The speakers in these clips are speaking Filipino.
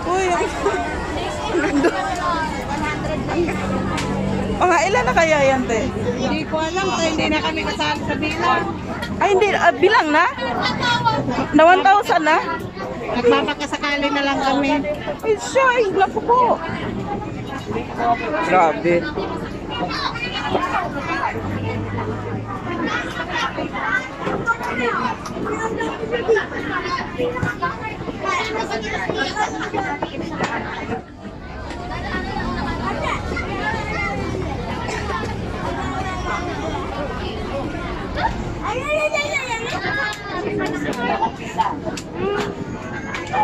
Uy, mga ilan na kaya yan, te? Hindi ko alam, hindi na kami kasali sa bilang. Ay, hindi. Bilang na? Na 1,000 na? Nagpapakasakali na lang kami. Ay, siya. Ay, naku po. Grabe.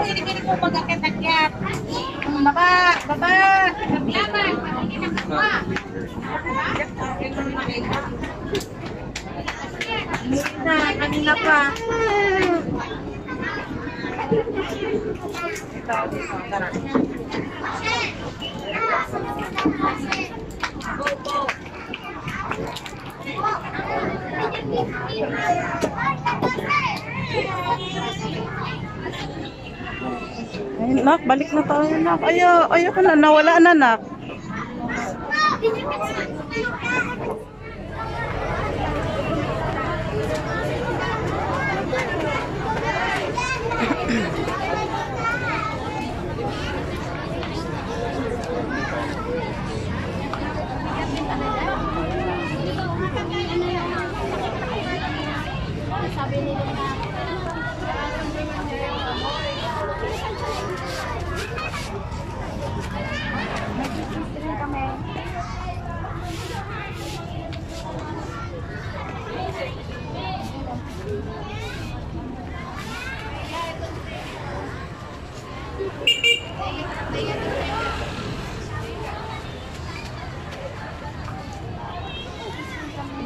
Hindi ko pagkakit-akit. Baba! Baba! Kanina pa. Ay, nak, balik na tayo, nak. Ayaw ko na. Nawala na, nak.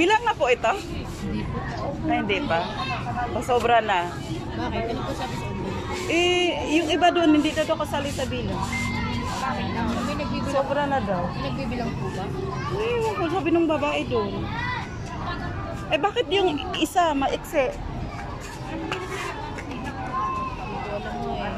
Bilang na po ito? Hindi pa. Pasobra na. Bakit? Ano po sabi sa inyo? Yung iba doon hindi na daw kasali sa bilang. Bakit na? May nagbibilang, Sobra na daw. may nagbibilang po ba? Ewan ko, sabi ng babae doon. Bakit yung isa maiksi? Hindi ko alam mo eh.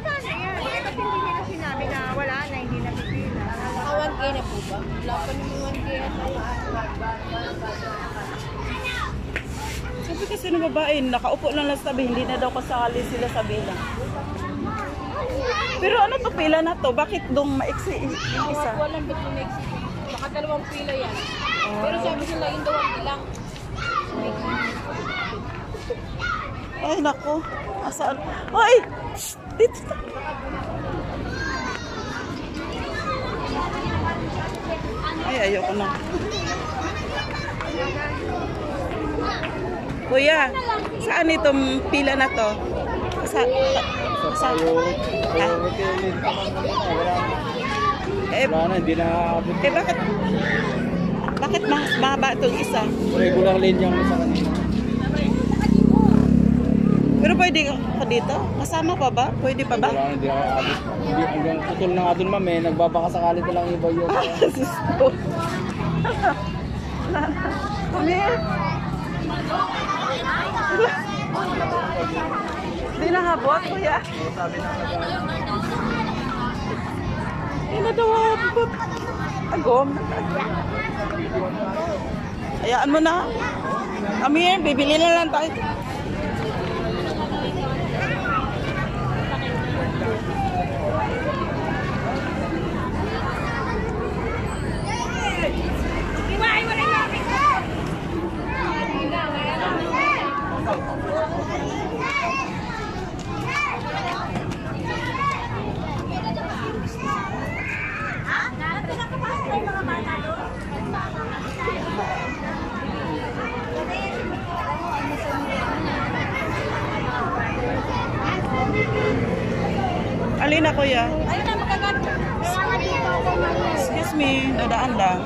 Paano yan? Ba't hindi nila sinabi na wala na, hindi na pipila? Naka 1K na po ba? Wala pa naman 1K ata. Sabi kasi ng babae, nakaupo lang lang sabi, hindi na daw kasali sila sa bilang. Pero ano to pila na to? Bakit dong maiksi yung isa? Walang ba't yung next? Baka dalawang pila yan. Pero sabi sila yung dalawang bilang. Ay, naku. Asaan? Ay! Shh! Dito na. Ay, ayoko na. Kuya, saan itong pila na to? Sa Wala na, hindi na aabot. bakit mahaba itong isa? Regular lane yung sa kanina. Pero pwede ka dito? Kasama pa ba? Pwede pa ba? Wala na, hindi ako aabot. Hindi hanggang putol na nga dun, ma'am, nagbabakasakali na lang iba yun. Susto. Come here. Hindi nakabot, kuya. Hindi na daw abot. Agom. Hayaan mo na. Come here, bibili na lang tayo. Alin na, kuya? Ayun na, magagano. Excuse me, dadaan lang.